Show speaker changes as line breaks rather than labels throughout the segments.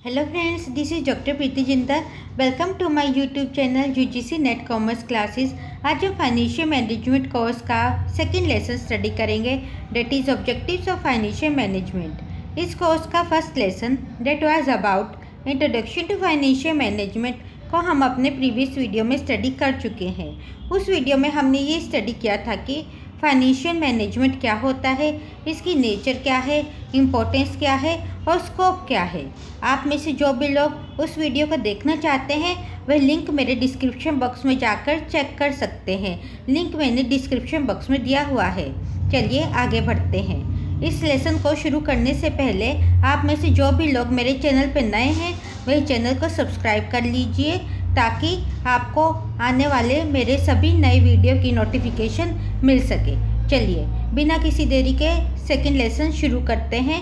Hello friends, this is doctor Preeti Jindal. Welcome to my YouTube channel UGC NET commerce classes. आज हम financial management course का second lesson study करेंगे, that is objectives of financial management. इस course का first lesson that was about introduction to financial management को हम अपने previous video में स्टडी कर चुके हैं। उस वीडियो में हमने ये स्टडी किया था कि फाइनेंशियल मैनेजमेंट क्या होता है, इसकी नेचर क्या है, इम्पोर्टेंस क्या है और स्कोप क्या है। आप में से जो भी लोग उस वीडियो को देखना चाहते हैं वह लिंक मेरे डिस्क्रिप्शन बॉक्स में जाकर चेक कर सकते हैं। लिंक मैंने डिस्क्रिप्शन बॉक्स में दिया हुआ है। चलिए आगे बढ़ते हैं। इस लेसन को शुरू करने से पहले आप में से जो भी लोग मेरे चैनल पर नए हैं वह चैनल को सब्सक्राइब कर लीजिए ताकि आपको आने वाले मेरे सभी नए वीडियो की नोटिफिकेशन मिल सके। चलिए बिना किसी देरी के सेकंड लेसन शुरू करते हैं,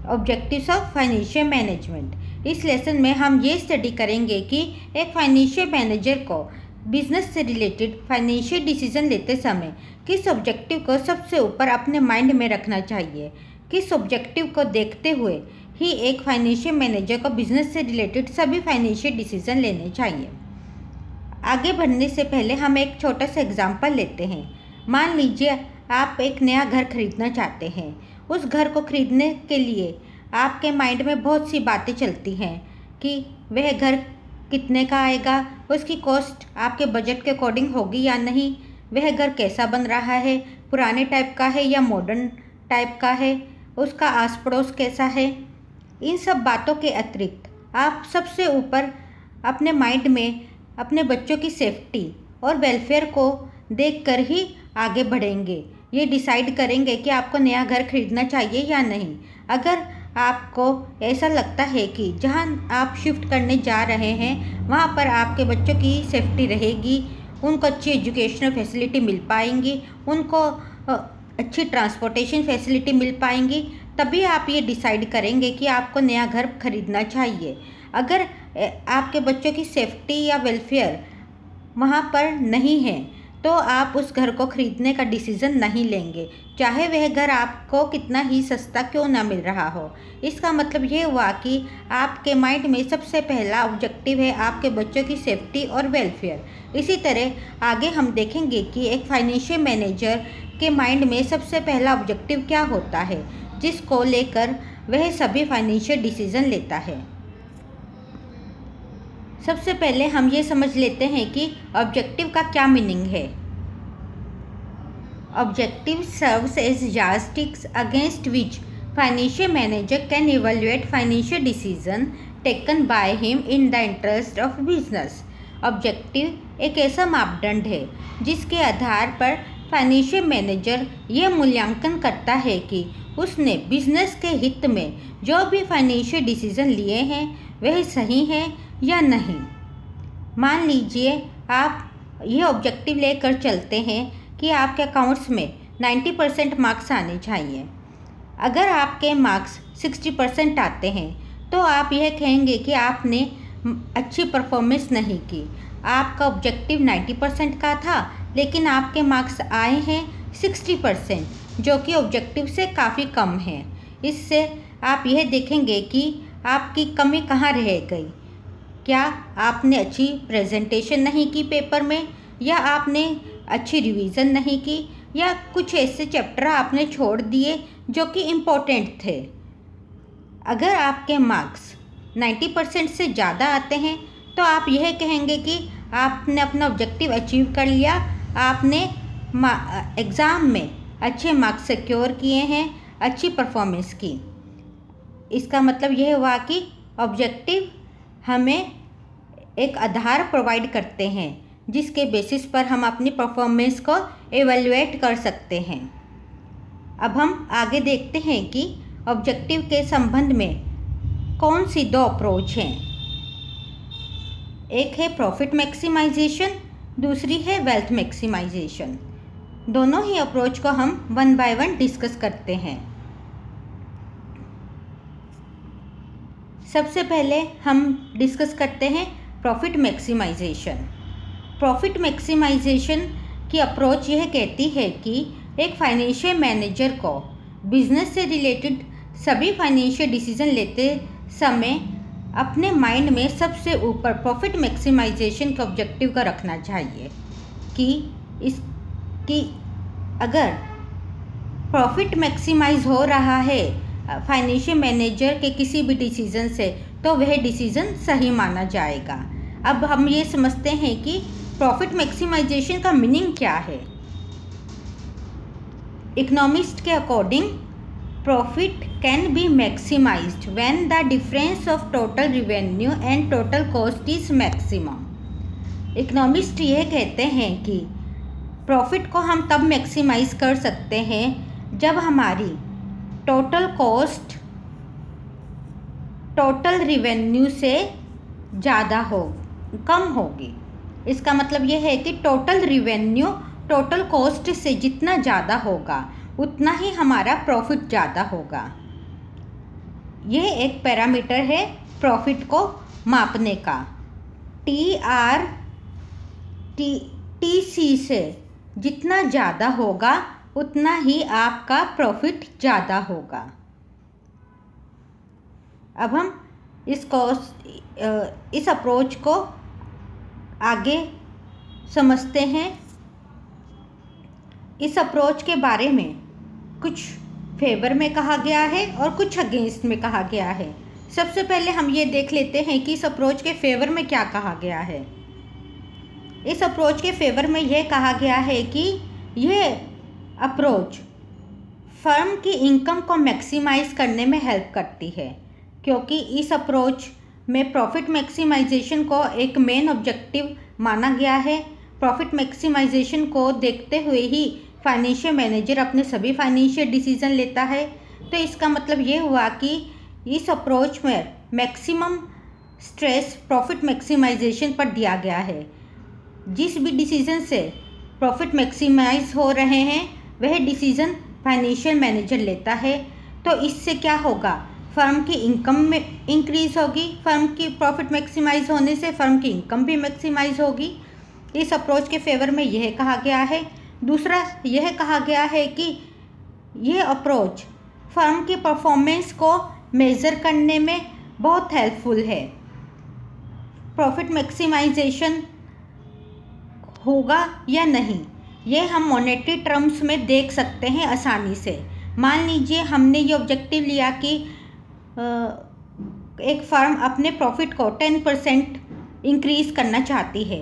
ऑब्जेक्टिव्स ऑफ फाइनेंशियल मैनेजमेंट। इस लेसन में हम ये स्टडी करेंगे कि एक फाइनेंशियल मैनेजर को बिजनेस से रिलेटेड फाइनेंशियल डिसीजन लेते समय किस ऑब्जेक्टिव को सबसे ऊपर अपने माइंड में रखना चाहिए, किस ऑब्जेक्टिव को देखते हुए ही एक फाइनेंशियल मैनेजर को बिजनेस से रिलेटेड सभी फाइनेंशियल डिसीजन लेने चाहिए। आगे बढ़ने से पहले हम एक छोटा सा एग्जांपल लेते हैं। मान लीजिए आप एक नया घर खरीदना चाहते हैं। उस घर को खरीदने के लिए आपके माइंड में बहुत सी बातें चलती हैं कि वह घर कितने का आएगा, उसकी कॉस्ट आपके बजट के अकॉर्डिंग होगी या नहीं, वह घर कैसा बन रहा है, पुराने टाइप का है या मॉडर्न टाइप का है, उसका आस पड़ोस कैसा है। इन सब बातों के अतिरिक्त आप सबसे ऊपर अपने माइंड में अपने बच्चों की सेफ्टी और वेलफेयर को देखकर ही आगे बढ़ेंगे। ये डिसाइड करेंगे कि आपको नया घर खरीदना चाहिए या नहीं। अगर आपको ऐसा लगता है कि जहां आप शिफ्ट करने जा रहे हैं वहां पर आपके बच्चों की सेफ्टी रहेगी, उनको अच्छी एजुकेशनल फैसिलिटी मिल पाएंगी, उनको अच्छी ट्रांसपोर्टेशन फैसिलिटी मिल पाएंगी, तभी आप ये डिसाइड करेंगे कि आपको नया घर खरीदना चाहिए। अगर आपके बच्चों की सेफ्टी या वेलफेयर वहाँ पर नहीं है तो आप उस घर को खरीदने का डिसीज़न नहीं लेंगे, चाहे वह घर आपको कितना ही सस्ता क्यों ना मिल रहा हो। इसका मतलब ये हुआ कि आपके माइंड में सबसे पहला ऑब्जेक्टिव है आपके बच्चों की सेफ्टी और वेलफेयर। इसी तरह आगे हम देखेंगे कि एक फाइनेंशियल मैनेजर के माइंड में सबसे पहला ऑब्जेक्टिव क्या होता है जिसको लेकर वह सभी फाइनेंशियल डिसीज़न लेता है। सबसे पहले हम ये समझ लेते हैं कि ऑब्जेक्टिव का क्या मीनिंग है। Objective serves as yardsticks against which financial manager can evaluate financial decision taken by him in the interest of business. Objective एक ऐसा मापदंड है जिसके आधार पर फाइनेंशियल मैनेजर यह मूल्यांकन करता है कि उसने बिजनेस के हित में जो भी फाइनेंशियल डिसीजन लिए हैं वह सही हैं या नहीं। मान लीजिए आप यह ऑब्जेक्टिव लेकर चलते हैं कि आपके अकाउंट्स में 90% मार्क्स आने चाहिए। अगर आपके मार्क्स 60% आते हैं तो आप यह कहेंगे कि आपने अच्छी परफॉर्मेंस नहीं की। आपका ऑब्जेक्टिव 90% का था लेकिन आपके मार्क्स आए हैं 60%, जो कि ऑब्जेक्टिव से काफ़ी कम है। इससे आप यह देखेंगे कि आपकी कमी कहाँ रह गई। क्या आपने अच्छी प्रेजेंटेशन नहीं की पेपर में, या आपने अच्छी रिवीजन नहीं की, या कुछ ऐसे चैप्टर आपने छोड़ दिए जो कि इम्पोर्टेंट थे। अगर आपके मार्क्स 90% से ज़्यादा आते हैं तो आप यह कहेंगे कि आपने अपना ऑब्जेक्टिव अचीव कर लिया, आपने एग्ज़ाम में अच्छे मार्क्स सिक्योर किए हैं, अच्छी परफॉर्मेंस की। इसका मतलब यह हुआ कि ऑब्जेक्टिव हमें एक आधार प्रोवाइड करते हैं जिसके बेसिस पर हम अपनी परफॉर्मेंस को एवेल्युएट कर सकते हैं। अब हम आगे देखते हैं कि ऑब्जेक्टिव के संबंध में कौन सी दो अप्रोच हैं। एक है प्रॉफिट मैक्सिमाइजेशन, दूसरी है वेल्थ मैक्सिमाइजेशन। दोनों ही अप्रोच को हम वन बाय वन डिस्कस करते हैं। सबसे पहले हम डिस्कस करते हैं प्रॉफिट मैक्सिमाइजेशन। प्रॉफिट मैक्सिमाइजेशन की अप्रोच यह कहती है कि एक फाइनेंशियल मैनेजर को बिजनेस से रिलेटेड सभी फाइनेंशियल डिसीजन लेते समय अपने माइंड में सबसे ऊपर प्रॉफिट मैक्सिमाइजेशन के ऑब्जेक्टिव का रखना चाहिए कि अगर प्रॉफिट मैक्सिमाइज हो रहा है फाइनेंशियल मैनेजर के किसी भी डिसीजन से, तो वह डिसीजन सही माना जाएगा। अब हम ये समझते हैं कि प्रॉफिट मैक्सिमाइजेशन का मीनिंग क्या है। इकोनॉमिस्ट के according profit can be maximised when the difference of total revenue and total cost is maximum. Economist ये कहते हैं कि प्रॉफिट को हम तब मैक्सिमाइज कर सकते हैं जब हमारी टोटल कॉस्ट टोटल रेवेन्यू से ज़्यादा कम होगी। इसका मतलब ये है कि टोटल रेवेन्यू टोटल कॉस्ट से जितना ज़्यादा होगा उतना ही हमारा प्रॉफिट ज़्यादा होगा। ये एक पैरामीटर है प्रॉफिट को मापने का। TC से जितना ज़्यादा होगा उतना ही आपका प्रॉफिट ज़्यादा होगा। अब हम इस अप्रोच को आगे समझते हैं। इस अप्रोच के बारे में कुछ फेवर में कहा गया है और कुछ अगेंस्ट में कहा गया है। सबसे पहले हम ये देख लेते हैं कि इस अप्रोच के फेवर में क्या कहा गया है। इस अप्रोच के फेवर में यह कहा गया है कि यह अप्रोच फर्म की इनकम को मैक्सिमाइज करने में हेल्प करती है, क्योंकि इस अप्रोच में प्रॉफिट मैक्सिमाइजेशन को एक मेन ऑब्जेक्टिव माना गया है। प्रॉफिट मैक्सिमाइजेशन को देखते हुए ही फाइनेंशियल मैनेजर अपने सभी फाइनेंशियल डिसीजन लेता है। तो इसका मतलब ये हुआ कि इस अप्रोच में मैक्सिमम स्ट्रेस प्रॉफिट मैक्सिमाइजेशन पर दिया गया है। जिस भी डिसीजन से प्रॉफिट मैक्सिमाइज हो रहे हैं वह डिसीजन फाइनेंशियल मैनेजर लेता है। तो इससे क्या होगा, फर्म की इनकम में इंक्रीज़ होगी। फर्म की प्रॉफिट मैक्सिमाइज होने से फर्म की इनकम भी मैक्सिमाइज होगी। इस अप्रोच के फेवर में यह कहा गया है। दूसरा यह कहा गया है कि यह अप्रोच फर्म की परफॉर्मेंस को मेज़र करने में बहुत हेल्पफुल है। प्रॉफिट मैक्सिमाइजेशन होगा या नहीं, ये हम मॉनेटरी टर्म्स में देख सकते हैं आसानी से। मान लीजिए हमने ये ऑब्जेक्टिव लिया कि एक फर्म अपने प्रॉफिट को 10% इंक्रीज़ करना चाहती है।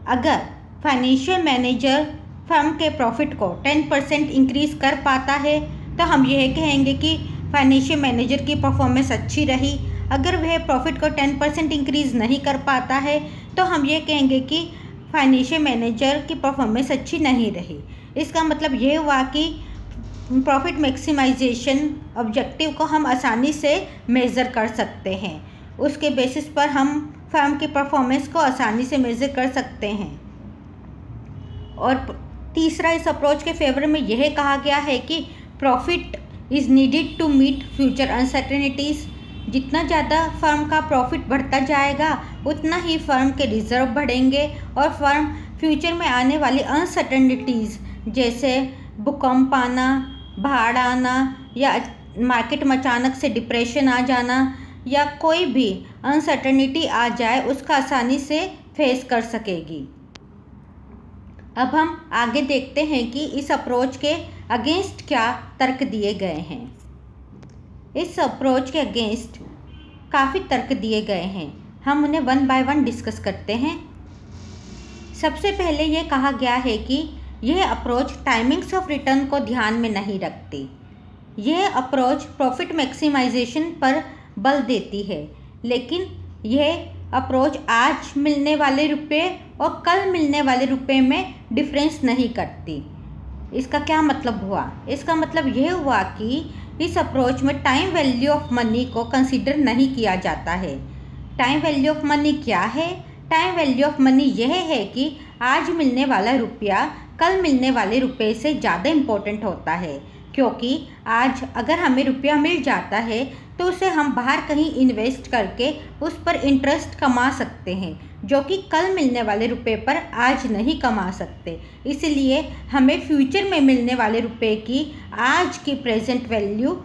अगर फाइनेंशियल मैनेजर फर्म के प्रॉफिट को 10% इंक्रीज़ कर पाता है तो हम यह कहेंगे कि फाइनेंशियल मैनेजर की परफॉर्मेंस अच्छी रही। अगर वह प्रॉफिट को 10% इंक्रीज़ नहीं कर पाता है तो हम ये कहेंगे कि फाइनेंशियल मैनेजर की परफॉर्मेंस अच्छी नहीं रही। इसका मतलब ये हुआ कि प्रॉफिट मैक्सिमाइजेशन ऑब्जेक्टिव को हम आसानी से मेज़र कर सकते हैं। उसके बेसिस पर हम फर्म की परफॉर्मेंस को आसानी से मेज़र कर सकते हैं। और तीसरा, इस अप्रोच के फेवर में यह कहा गया है कि profit is needed to meet future uncertainties. जितना ज़्यादा फर्म का प्रॉफिट बढ़ता जाएगा उतना ही फर्म के रिजर्व बढ़ेंगे और फर्म फ्यूचर में आने वाली अनसर्टेनिटीज़ जैसे भूकंप आना, बाढ़ आना या मार्केट में अचानक से डिप्रेशन आ जाना या कोई भी अनसर्टेनिटी आ जाए उसका आसानी से फेस कर सकेगी। अब हम आगे देखते हैं कि इस अप्रोच के अगेंस्ट क्या तर्क दिए गए हैं। इस अप्रोच के अगेंस्ट काफ़ी तर्क दिए गए हैं। हम उन्हें वन बाय वन डिस्कस करते हैं। सबसे पहले ये कहा गया है कि यह अप्रोच टाइमिंग्स ऑफ रिटर्न को ध्यान में नहीं रखती। यह अप्रोच प्रॉफिट मैक्सिमाइजेशन पर बल देती है, लेकिन यह अप्रोच आज मिलने वाले रुपए और कल मिलने वाले रुपए में डिफरेंस नहीं करती। इसका क्या मतलब हुआ? इसका मतलब यह हुआ कि इस अप्रोच में टाइम वैल्यू ऑफ मनी को कंसीडर नहीं किया जाता है। टाइम वैल्यू ऑफ मनी क्या है? टाइम वैल्यू ऑफ मनी यह है कि आज मिलने वाला रुपया कल मिलने वाले रुपये से ज़्यादा इम्पोर्टेंट होता है, क्योंकि आज अगर हमें रुपया मिल जाता है तो उसे हम बाहर कहीं इन्वेस्ट करके उस पर इंटरेस्ट कमा सकते हैं, जो कि कल मिलने वाले रुपये पर आज नहीं कमा सकते। इसलिए हमें फ्यूचर में मिलने वाले रुपये की आज की प्रेजेंट वैल्यू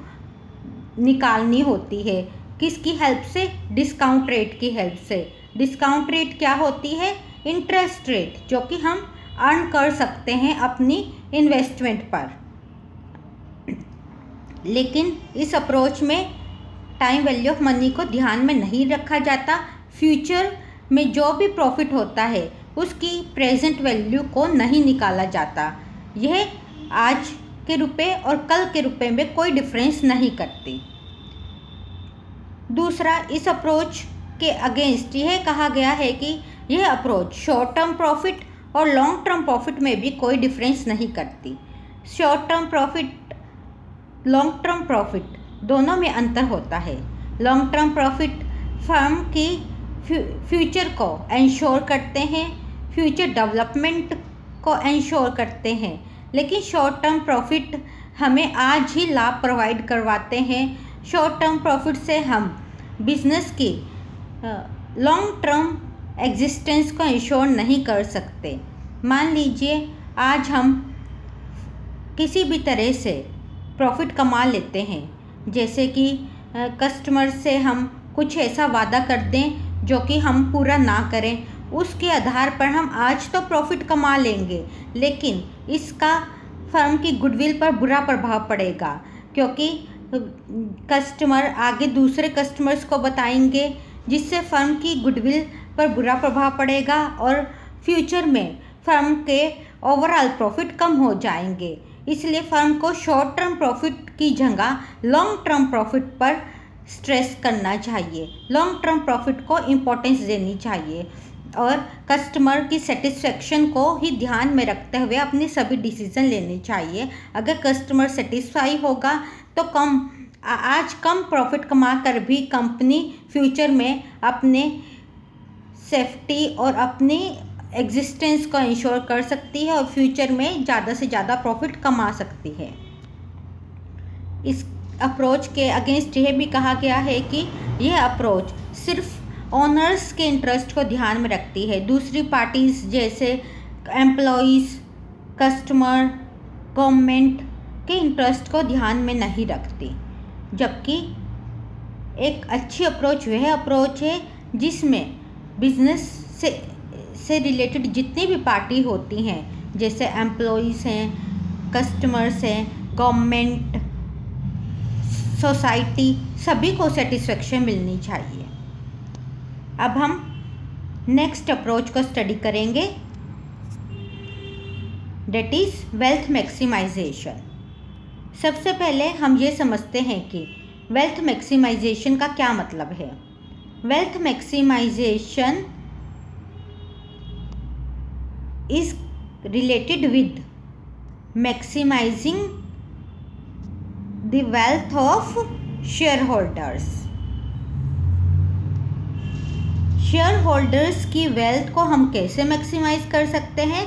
निकालनी होती है, किसकी हेल्प से? डिस्काउंट रेट की हेल्प से। डिस्काउंट रेट क्या होती है? इंटरेस्ट रेट, जो कि हम अर्न कर सकते हैं अपनी इन्वेस्टमेंट पर। लेकिन इस अप्रोच में टाइम वैल्यू ऑफ मनी को ध्यान में नहीं रखा जाता। फ्यूचर में जो भी प्रॉफिट होता है उसकी प्रेजेंट वैल्यू को नहीं निकाला जाता। यह आज के रुपए और कल के रुपए में कोई डिफरेंस नहीं करती। दूसरा, इस अप्रोच के अगेंस्ट यह कहा गया है कि यह अप्रोच शॉर्ट टर्म प्रॉफिट और लॉन्ग टर्म प्रॉफिट में भी कोई डिफरेंस नहीं करती। Short term profit, long term profit दोनों में अंतर होता है। लॉन्ग टर्म प्रॉफिट फर्म की फ्यूचर को इंश्योर करते हैं, फ्यूचर डेवलपमेंट को इंश्योर करते हैं। लेकिन शॉर्ट टर्म प्रॉफिट हमें आज ही लाभ प्रोवाइड करवाते हैं। शॉर्ट टर्म प्रॉफिट से हम बिजनेस की लॉन्ग टर्म एग्जिस्टेंस को इंश्योर नहीं कर सकते। मान लीजिए आज हम किसी भी तरह से प्रॉफिट कमा लेते हैं, जैसे कि कस्टमर से हम कुछ ऐसा वादा कर दें जो कि हम पूरा ना करें, उसके आधार पर हम आज तो प्रॉफिट कमा लेंगे, लेकिन इसका फर्म की गुडविल पर बुरा प्रभाव पड़ेगा, क्योंकि कस्टमर आगे दूसरे कस्टमर्स को बताएंगे, जिससे फर्म की गुडविल पर बुरा प्रभाव पड़ेगा और फ्यूचर में फर्म के ओवरऑल प्रॉफिट कम हो जाएंगे। इसलिए फर्म को शॉर्ट टर्म प्रॉफिट की जगह लॉन्ग टर्म प्रॉफिट पर स्ट्रेस करना चाहिए, लॉन्ग टर्म प्रॉफिट को इम्पोर्टेंस देनी चाहिए और कस्टमर की सेटिस्फेक्शन को ही ध्यान में रखते हुए अपने सभी डिसीजन लेने चाहिए। अगर कस्टमर सेटिस्फाई होगा तो आज कम प्रॉफिट कमा कर भी कंपनी फ्यूचर में अपने सेफ्टी और अपनी एग्जिस्टेंस को इंश्योर कर सकती है और फ्यूचर में ज़्यादा से ज़्यादा प्रॉफिट कमा सकती है। इस अप्रोच के अगेंस्ट यह भी कहा गया है कि यह अप्रोच सिर्फ ओनर्स के इंटरेस्ट को ध्यान में रखती है, दूसरी पार्टीज़ जैसे एम्प्लॉइज़, कस्टमर, गवर्नमेंट के इंटरेस्ट को ध्यान में नहीं रखती। जबकि एक अच्छी अप्रोच वह अप्रोच है जिसमें बिजनेस से रिलेटेड जितनी भी पार्टी होती हैं, जैसे एम्प्लॉइज़ हैं, कस्टमर्स हैं, गवर्नमेंट, सोसाइटी, सभी को सेटिस्फेक्शन मिलनी चाहिए। अब हम नेक्स्ट अप्रोच को स्टडी करेंगे, दैट इज़ वेल्थ मैक्सिमाइजेशन। सबसे पहले हम ये समझते हैं कि वेल्थ मैक्सिमाइजेशन का क्या मतलब है। Wealth maximization is related with maximizing the wealth of shareholders. Shareholders की वेल्थ को हम कैसे मैक्सिमाइज कर सकते हैं?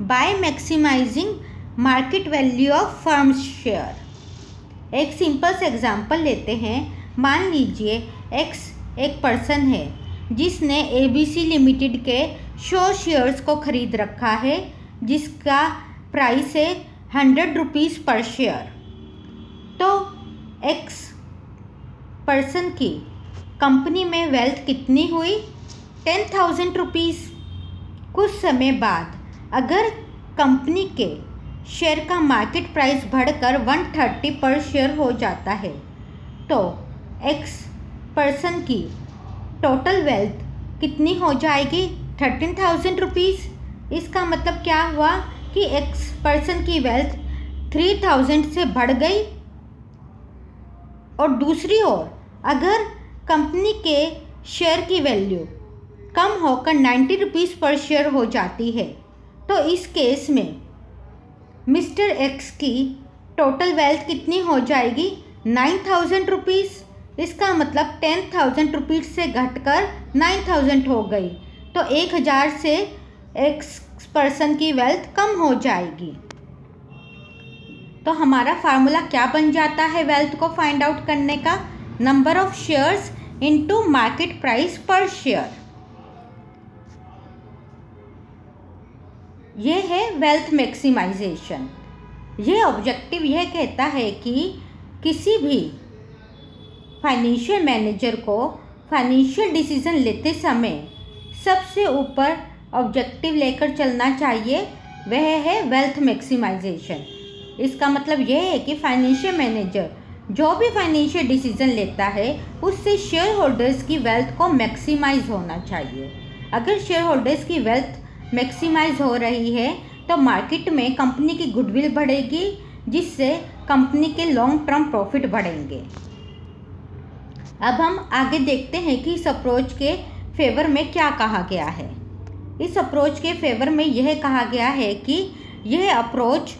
By maximizing market value of firm's share. एक सिंपल से एग्जांपल लेते हैं। मान लीजिए एक्स एक पर्सन है जिसने ABC लिमिटेड के 100 शेयर्स को ख़रीद रखा है, जिसका प्राइस है 100 रुपीज़ पर शेयर। तो एक्स पर्सन की कंपनी में वेल्थ कितनी हुई? 10,000 रुपीज़। कुछ समय बाद अगर कंपनी के शेयर का मार्केट प्राइस बढ़कर 130 पर शेयर हो जाता है, तो एक्स पर्सन की टोटल वेल्थ कितनी हो जाएगी? 13,000 रुपीज़। इसका मतलब क्या हुआ कि एक्स पर्सन की वेल्थ 3,000 से बढ़ गई। और दूसरी ओर अगर कंपनी के शेयर की वैल्यू कम होकर 90 रुपीज़ पर शेयर हो जाती है, तो इस केस में मिस्टर एक्स की टोटल वेल्थ कितनी हो जाएगी? 9,000 रुपीज़। इसका मतलब 10,000 रुपीज़ से घटकर 9,000 हो गई, तो 1,000 से एक्स पर्सन की वेल्थ कम हो जाएगी। तो हमारा फार्मूला क्या बन जाता है वेल्थ को फाइंड आउट करने का? Number of shares into market price पर शेयर। ये है वेल्थ मैक्सिमाइजेशन। ये ऑब्जेक्टिव यह कहता है कि किसी भी फाइनेंशियल मैनेजर को फाइनेंशियल डिसीजन लेते समय सबसे ऊपर ऑब्जेक्टिव लेकर चलना चाहिए, वह है वेल्थ मैक्सिमाइजेशन। इसका मतलब यह है कि फाइनेंशियल मैनेजर जो भी फाइनेंशियल डिसीजन लेता है उससे शेयर होल्डर्स की वेल्थ को मैक्सिमाइज होना चाहिए। अगर शेयर होल्डर्स की वेल्थ मैक्सिमाइज हो रही है तो मार्केट में कंपनी की गुडविल बढ़ेगी, जिससे कंपनी के लॉन्ग टर्म प्रॉफिट बढ़ेंगे। अब हम आगे देखते हैं कि इस अप्रोच के फेवर में क्या कहा गया है। इस अप्रोच के फेवर में यह कहा गया है कि यह अप्रोच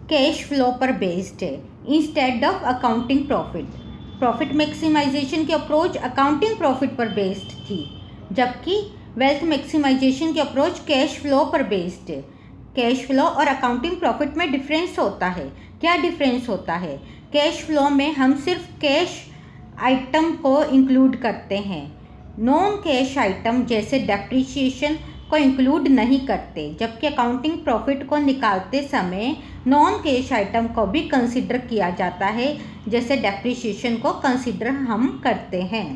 कैश फ्लो पर बेस्ड है instead of accounting profit. Profit maximization की अप्रोच अकाउंटिंग प्रॉफिट पर बेस्ड थी, जबकि वेल्थ मैक्सिमाइजेशन की अप्रोच कैश फ्लो पर बेस्ड है। कैश फ्लो और अकाउंटिंग प्रॉफिट में डिफरेंस होता है। क्या डिफरेंस होता है? कैश फ्लो में हम सिर्फ कैश आइटम को इंक्लूड करते हैं, नॉन कैश आइटम जैसे डेप्रिसिएशन को इंक्लूड नहीं करते, जबकि अकाउंटिंग प्रॉफिट को निकालते समय नॉन कैश आइटम को भी कंसिडर किया जाता है, जैसे डेप्रिसिएशन को कंसिडर हम करते हैं।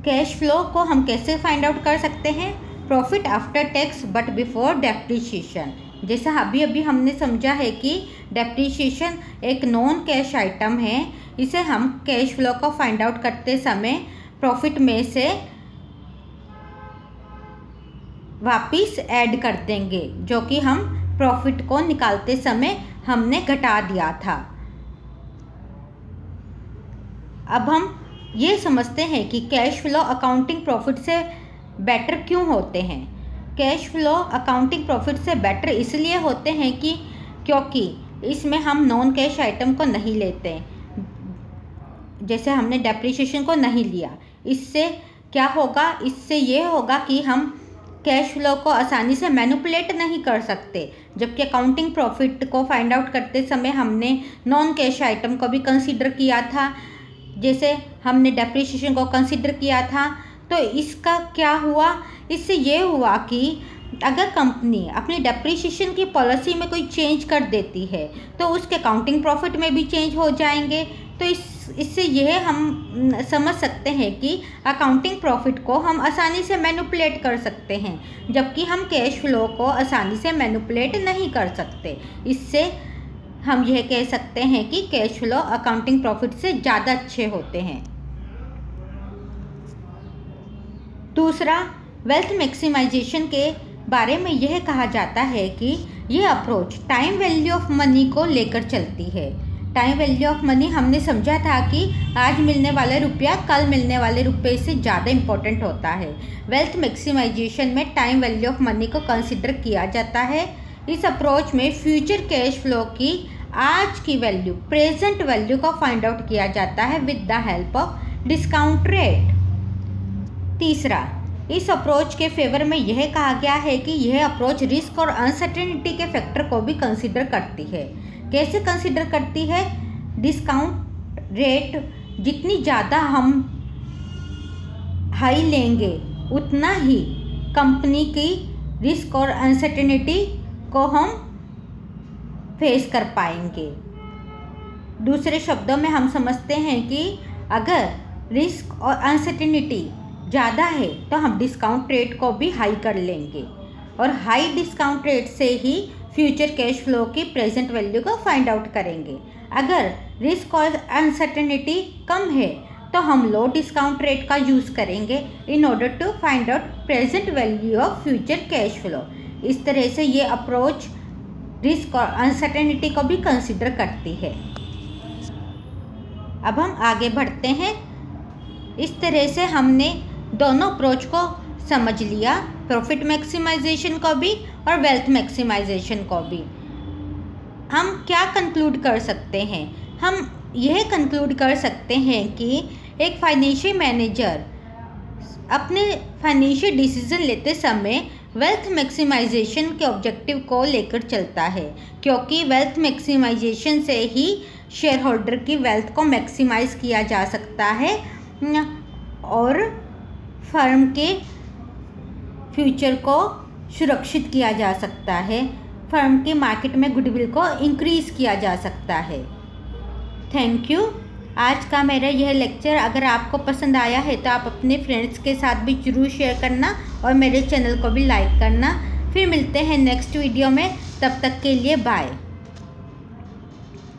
कैश फ्लो को हम कैसे फाइंड आउट कर सकते हैं? Profit after tax but before depreciation. जैसा अभी हमने समझा है कि डेप्रिसिएशन एक नॉन कैश आइटम है, इसे हम कैश फ्लो को फाइंड आउट करते समय प्रॉफिट में से वापिस ऐड कर देंगे, जो कि हम प्रॉफिट को निकालते समय हमने घटा दिया था। अब हम ये समझते हैं कि कैश फ्लो अकाउंटिंग प्रॉफिट से बेटर क्यों होते हैं। कैश फ्लो अकाउंटिंग प्रॉफिट से बेटर इसलिए होते हैं कि क्योंकि इसमें हम नॉन कैश आइटम को नहीं लेते, जैसे हमने डेप्रिसिएशन को नहीं लिया। इससे क्या होगा? इससे ये होगा कि हम कैश फ्लो को आसानी से मैनिपुलेट नहीं कर सकते, जबकि अकाउंटिंग प्रॉफिट को फाइंड आउट करते समय हमने नॉन कैश आइटम को भी कंसीडर किया था, जैसे हमने डेप्रिसिएशन को कंसीडर किया था। तो इसका क्या हुआ? इससे ये हुआ कि अगर कंपनी अपनी डेप्रिसिएशन की पॉलिसी में कोई चेंज कर देती है तो उसके अकाउंटिंग प्रॉफिट में भी चेंज हो जाएंगे। तो इससे यह हम समझ सकते हैं कि अकाउंटिंग प्रॉफिट को हम आसानी से मैनिपुलेट कर सकते हैं, जबकि हम कैश फ्लो को आसानी से मैनिपुलेट नहीं कर सकते। इससे हम यह कह सकते हैं कि कैश फ्लो अकाउंटिंग प्रॉफिट से ज़्यादा अच्छे होते हैं। दूसरा, वेल्थ मैक्सिमाइजेशन के बारे में यह कहा जाता है कि यह approach time value of money को लेकर चलती है। टाइम वैल्यू ऑफ मनी हमने समझा था कि आज मिलने वाला रुपया कल मिलने वाले रुपये से ज़्यादा इम्पोर्टेंट होता है। वेल्थ मैक्सिमाइजेशन में टाइम वैल्यू ऑफ मनी को कंसिडर किया जाता है। इस अप्रोच में फ्यूचर कैश फ्लो की आज की वैल्यू, प्रेजेंट वैल्यू को फाइंड आउट किया जाता है with the help of discount rate. तीसरा, इस अप्रोच के फेवर में यह कहा गया है कि यह अप्रोच रिस्क और अनसर्टेनिटी के फैक्टर को भी कंसिडर करती है। कैसे कंसिडर करती है? डिस्काउंट रेट जितनी ज़्यादा हम हाई लेंगे उतना ही कंपनी की रिस्क और अनसर्टेनिटी को हम फेस कर पाएंगे। दूसरे शब्दों में हम समझते हैं कि अगर रिस्क और अनसर्टेनिटी ज़्यादा है तो हम डिस्काउंट रेट को भी हाई कर लेंगे, और हाई डिस्काउंट रेट से ही फ्यूचर कैश फ्लो की प्रेजेंट वैल्यू को फाइंड आउट करेंगे। अगर रिस्क और अनसर्टेनिटी कम है तो हम लो डिस्काउंट रेट का यूज़ करेंगे in order to find out present value of future cash flow. इस तरह से ये अप्रोच रिस्क और अनसर्टेनिटी को भी कंसिडर करती है। अब हम आगे बढ़ते हैं। इस तरह से हमने दोनों अप्रोच को समझ लिया, प्रॉफिट मैक्सिमाइजेशन को भी और वेल्थ मैक्सिमाइजेशन को भी। हम क्या कंक्लूड कर सकते हैं? हम यह कंक्लूड कर सकते हैं कि एक फाइनेंशियल मैनेजर अपने फाइनेंशियल डिसीजन लेते समय वेल्थ मैक्सिमाइजेशन के ऑब्जेक्टिव को लेकर चलता है, क्योंकि वेल्थ मैक्सिमाइजेशन से ही शेयर होल्डर की वेल्थ को मैक्सिमाइज किया जा सकता है और फर्म के फ्यूचर को सुरक्षित किया जा सकता है, फर्म के मार्केट में गुडविल को इंक्रीज़ किया जा सकता है। Thank you. आज का मेरा यह लेक्चर अगर आपको पसंद आया है तो आप अपने फ्रेंड्स के साथ भी ज़रूर शेयर करना और मेरे चैनल को भी लाइक करना। फिर मिलते हैं नेक्स्ट वीडियो में, तब तक के लिए बाय।